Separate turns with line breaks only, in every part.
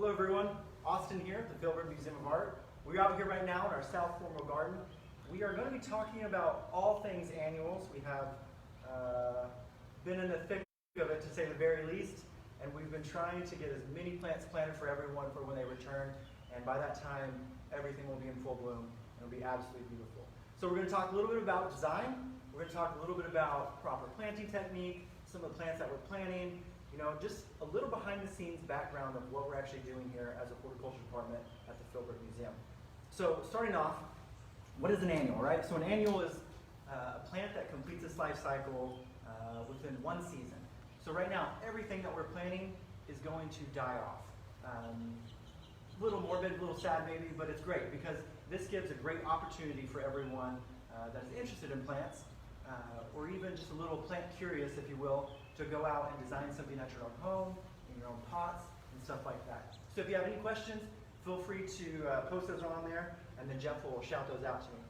Hello everyone, Austin here at the Philbrook Museum of Art. We're out here right now in our South Formal Garden. We are going to be talking about all things annuals. We have been in the thick of it, to say the very least, and we've been trying to get as many plants planted for everyone for when they return, and by that time everything will be in full bloom and it'll be absolutely beautiful. So we're going to talk a little bit about design, we're going to talk a little bit about proper planting technique, some of the plants that we're planting, just a little behind the scenes background of what we're actually doing here as a horticulture department at the Philbrook Museum. So starting off, what is an annual, right? So an annual is a plant that completes its life cycle within one season. So right now, everything that we're planting is going to die off. A little morbid, a little sad maybe, but it's great because this gives a great opportunity for everyone that is interested in plants, or even just a little plant curious, if you will, to go out and design something at your own home, in your own pots, and stuff like that. So if you have any questions, feel free to post those on there, and then Jeff will shout those out to me.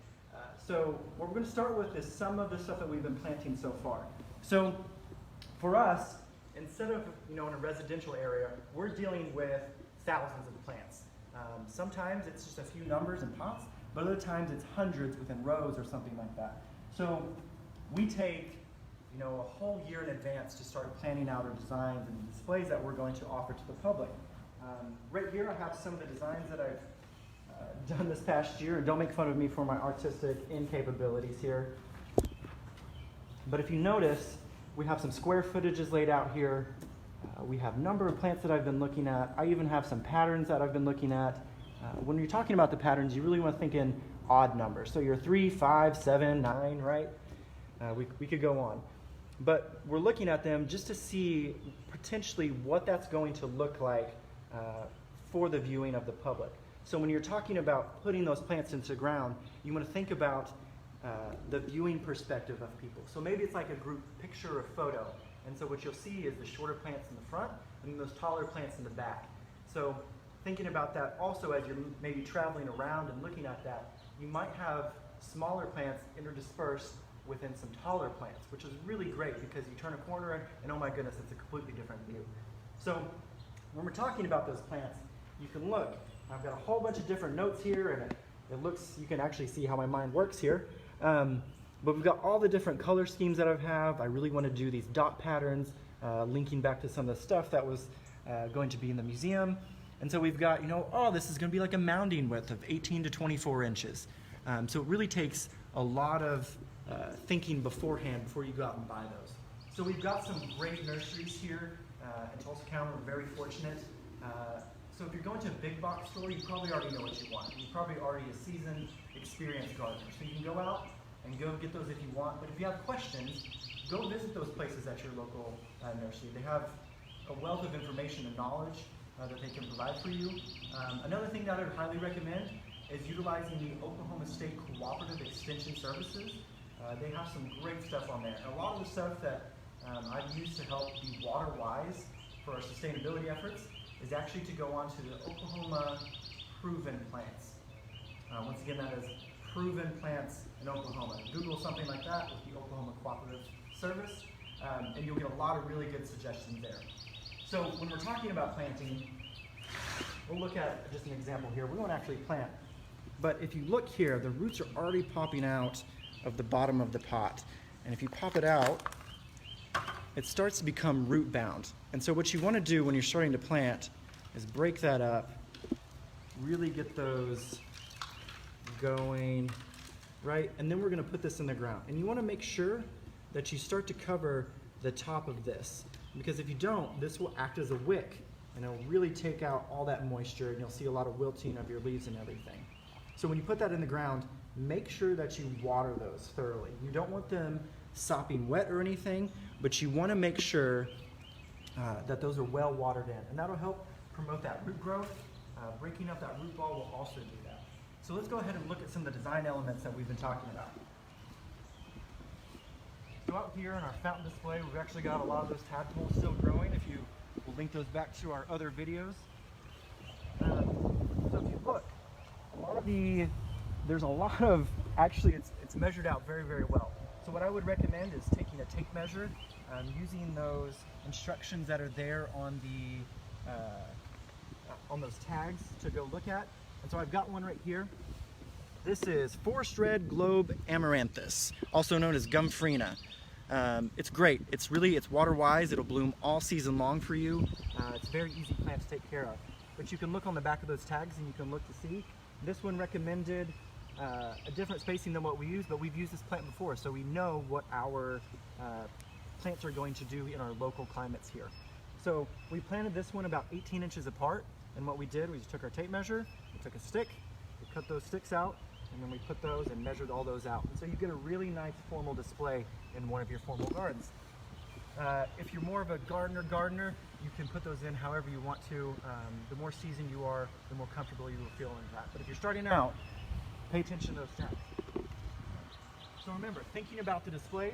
So what we're going to start with is some of the stuff that we've been planting so far. So for us, instead of in a residential area, we're dealing with thousands of plants. Sometimes it's just a few numbers in pots, but other times it's hundreds within rows or something like that. So we take a whole year in advance to start planning out our designs and displays that we're going to offer to the public. Right here I have some of the designs that I've done this past year, and don't make fun of me for my artistic incapabilities here. But if you notice, we have some square footages laid out here. We have a number of plants that I've been looking at. I even have some patterns that I've been looking at. When you're talking about the patterns, you really want to think in odd numbers. So you're 3, 5, 7, 9, right? We could go on. But we're looking at them just to see potentially what that's going to look like for the viewing of the public. So when you're talking about putting those plants into the ground, you want to think about the viewing perspective of people. So maybe it's like a group picture or photo. And so what you'll see is the shorter plants in the front and then those taller plants in the back. So thinking about that also as you're maybe traveling around and looking at that, you might have smaller plants interdispersed within some taller plants, which is really great because you turn a corner and oh my goodness, it's a completely different view. So when we're talking about those plants, you can look. I've got a whole bunch of different notes here, and it looks, you can actually see how my mind works here. But we've got all the different color schemes that I have. I really want to do these dot patterns, linking back to some of the stuff that was going to be in the museum. And so we've got, oh, this is going to be like a mounding width of 18 to 24 inches. So it really takes a lot of thinking beforehand before you go out and buy those. So we've got some great nurseries here in Tulsa County. We're very fortunate. So if you're going to a big box store, you probably already know what you want. You're probably already a seasoned, experienced gardener. So you can go out and go get those if you want. But if you have questions, go visit those places at your local nursery. They have a wealth of information and knowledge that they can provide for you. Another thing that I would highly recommend is utilizing the Oklahoma State Cooperative Extension Services. They have some great stuff on there. And a lot of the stuff that I've used to help be water wise for our sustainability efforts is actually to go on to the Oklahoma Proven Plants. Once again, that is Proven Plants in Oklahoma. Google something like that with the Oklahoma Cooperative Service, and you'll get a lot of really good suggestions there. So when we're talking about planting, we'll look at just an example here. We won't actually plant, but if you look here, the roots are already popping out of the bottom of the pot. And if you pop it out, it starts to become root bound. And so what you want to do when you're starting to plant is break that up, really get those going, right? And then we're going to put this in the ground. And you want to make sure that you start to cover the top of this, because if you don't, this will act as a wick and it'll really take out all that moisture, and you'll see a lot of wilting of your leaves and everything. So when you put that in the ground, make sure that you water those thoroughly. You don't want them sopping wet or anything, but you want to make sure that those are well watered in, and that'll help promote that root growth. Breaking up that root ball will also do that. So let's go ahead and look at some of the design elements that we've been talking about. So out here in our fountain display, we've actually got a lot of those tadpoles still growing. If you will link those back to our other videos. So if you look, there's a lot of, actually it's measured out very, very well. So what I would recommend is taking a tape measure, using those instructions that are there on on those tags to go look at. And so I've got one right here. This is Forest Red Globe Amaranthus, also known as Gumfrena. It's great. It's water wise. It'll bloom all season long for you. It's a very easy plant to take care of. But you can look on the back of those tags and you can look to see. This one recommended a different spacing than what we use, but we've used this plant before, so we know what our plants are going to do in our local climates here. So we planted this one about 18 inches apart, and what we did, we just took our tape measure, we took a stick, we cut those sticks out, and then we put those and measured all those out. And so you get a really nice formal display in one of your formal gardens. If you're more of a gardener, you can put those in however you want to. The more seasoned you are, the more comfortable you will feel in that. But if you're starting out, pay attention to those tags. So remember, thinking about the displays,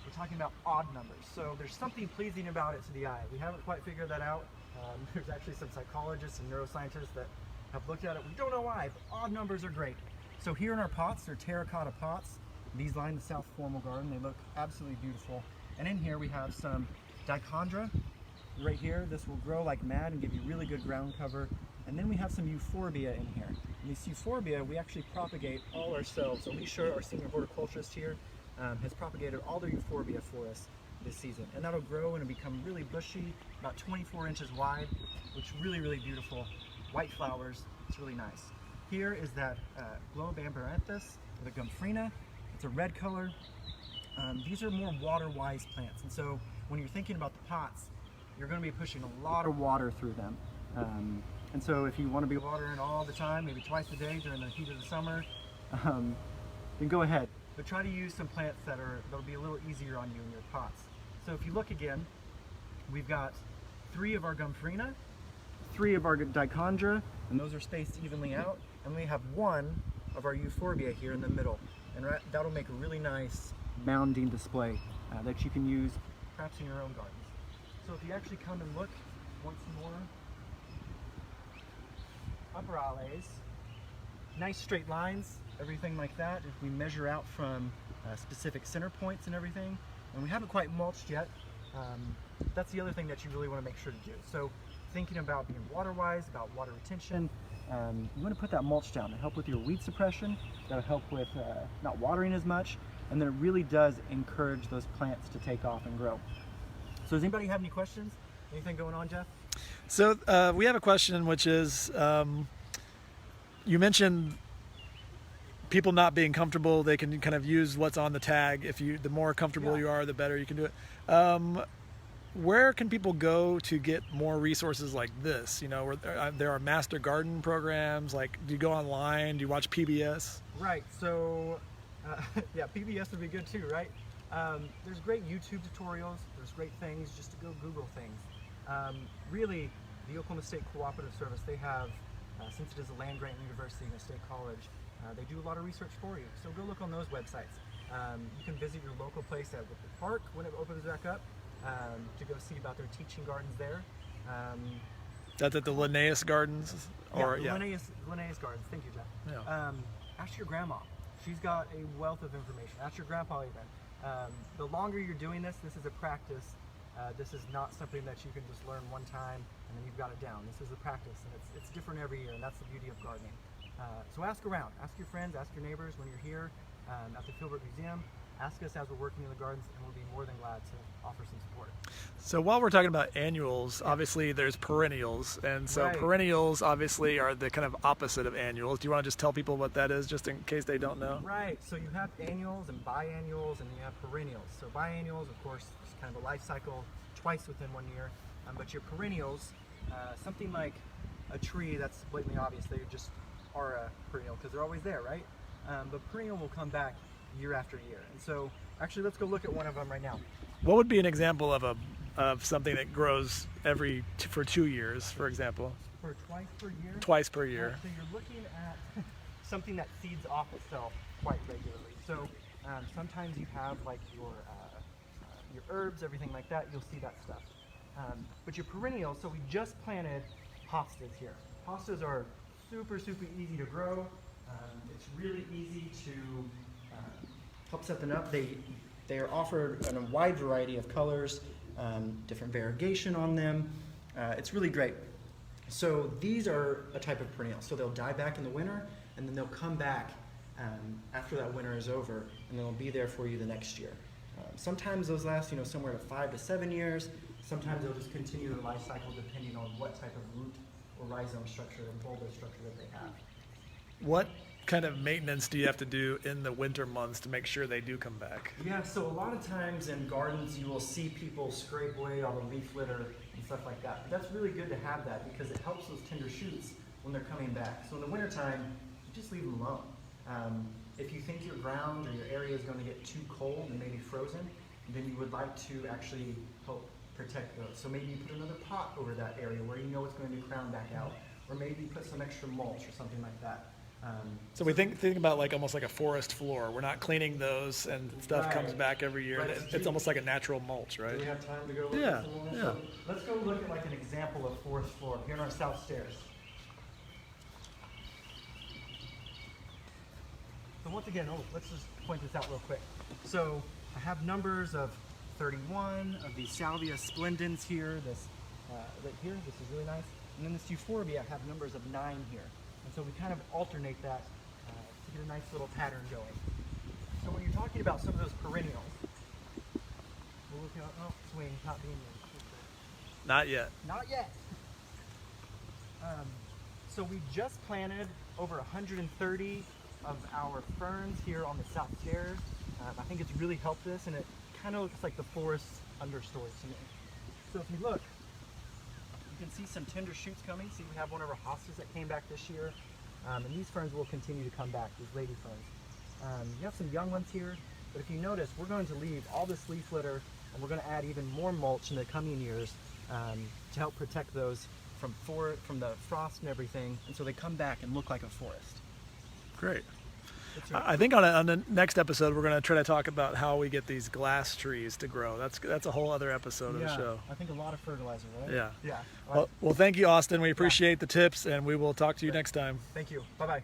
we're talking about odd numbers. So there's something pleasing about it to the eye. We haven't quite figured that out. There's actually some psychologists and neuroscientists that have looked at it. We don't know why, but odd numbers are great. So here in our pots, they're terracotta pots. These line the South Formal Garden. They look absolutely beautiful. And in here we have some dichondra. Right here, this will grow like mad and give you really good ground cover. And then we have some euphorbia in here. And this euphorbia, we actually propagate all ourselves. Alicia, our senior horticulturist here, has propagated all the euphorbia for us this season. And that'll grow and become really bushy, about 24 inches wide, which is really, really beautiful. White flowers, it's really nice. Here is that Globe Amaranthus, or the Gumfrena. It's a red color. These are more water-wise plants, and so when you're thinking about the pots, you're going to be pushing a lot of water through them. And so if you want to be watering all the time, maybe twice a day during the heat of the summer, then go ahead. But try to use some plants that'll be a little easier on you in your pots. So if you look again, we've got 3 of our Gumfrena, 3 of our dichondra, and those are spaced evenly out. And we have 1 of our euphorbia here in the middle. And that'll make a really nice mounding display that you can use perhaps in your own gardens. So if you actually come and look once more, upper alleys, nice straight lines, everything like that. If we measure out from specific center points and everything, and we haven't quite mulched yet, that's the other thing that you really want to make sure to do. So thinking about being water-wise, about water retention, you want to put that mulch down to help with your weed suppression. That'll help with not watering as much, and then it really does encourage those plants to take off and grow. So does anybody have any questions? Anything going on, Jeff?
So we have a question, which is, you mentioned people not being comfortable. They can kind of use what's on the tag. The more comfortable you are, the better you can do it. Where can people go to get more resources like this? You know, there are master garden programs. Like, do you go online? Do you watch PBS?
Right. So, yeah, PBS would be good too, right? There's great YouTube tutorials. There's great things just to go Google things. Really, the Oklahoma State Cooperative Service, they have, since it is a land-grant university and a state college, they do a lot of research for you. So go look on those websites. You can visit your local place at the park when it opens back up. To go see about their teaching gardens there.
That's at the Linnaeus Gardens?
Linnaeus Gardens. Thank you, Jeff.
Yeah.
Ask your grandma. She's got a wealth of information. Ask your grandpa even. The longer you're doing this is a practice. This is not something that you can just learn one time and then you've got it down. This is a practice, and it's different every year, and that's the beauty of gardening. So ask around. Ask your friends, ask your neighbors when you're here at the Philbrook Museum. Ask us as we're working in the gardens, and we'll be more than glad to offer some support.
So while we're talking about annuals, obviously there's perennials, and so perennials obviously are the kind of opposite of annuals. Do you want to just tell people what that is, just in case they don't know?
Right. So you have annuals and biannuals, and you have perennials. So biannuals, of course, is kind of a life cycle, twice within 1 year. But your perennials, something like a tree, that's blatantly obvious. They just are a perennial because they're always there, right? But perennial will come back year after year. And so actually let's go look at one of them right now.
What would be an example of something that grows for 2 years, for example?
For twice per year?
Twice per year.
So you're looking at something that feeds off itself quite regularly. So sometimes you have like your herbs, everything like that, you'll see that stuff. But your perennials, so we just planted hostas here. Hostas are super, super easy to grow. It's really easy to help set them up. They are offered in a wide variety of colors, different variegation on them. It's really great. So these are a type of perennial. So they'll die back in the winter, and then they'll come back after that winter is over, and they'll be there for you the next year. Sometimes those last, somewhere to 5 to 7 years. Sometimes they'll just continue their life cycle depending on what type of root or rhizome structure or bulbar structure that they have.
What kind of maintenance do you have to do in the winter months to make sure they do come back?
Yeah, so a lot of times in gardens you will see people scrape away all the leaf litter and stuff like that. But that's really good to have that because it helps those tender shoots when they're coming back. So in the wintertime, you just leave them alone. If you think your ground or your area is going to get too cold and maybe frozen, then you would like to actually help protect those. So maybe you put another pot over that area where you know it's going to crown back out, or maybe put some extra mulch or something like that.
So we think about like almost like a forest floor. We're not cleaning those, and stuff comes back every year.
Right.
It's almost like a natural mulch, right?
Do we have time to go look
Yeah,
at some more?
yeah.
So let's go look at like an example of forest floor here in our south stairs. So once again, let's just point this out real quick. So I have numbers of 31 of these Salvia splendens here. This right here, this is really nice. And then this Euphorbia, I have numbers of 9 here. And so we kind of alternate that to get a nice little pattern going. So when you're talking about some of those perennials, we're looking at, swing, not being there.
Not yet.
Not yet. So we just planted over 130 of our ferns here on the south stairs. I think it's really helped us, and it kind of looks like the forest understory to me. So if you look, you can see some tender shoots coming. See, we have one of our hostas that came back this year. And these ferns will continue to come back, these lady ferns. You have some young ones here, but if you notice, we're going to leave all this leaf litter, and we're going to add even more mulch in the coming years to help protect those from the frost and everything, and so they come back and look like a forest.
Great. I think on the next episode we're going to try to talk about how we get these glass trees to grow. That's a whole other episode of the show.
I think a lot of fertilizer, right?
Yeah.
Yeah. All right.
Well, thank you, Austin. We appreciate the tips, and we will talk to you next time.
Thank you. Bye-bye.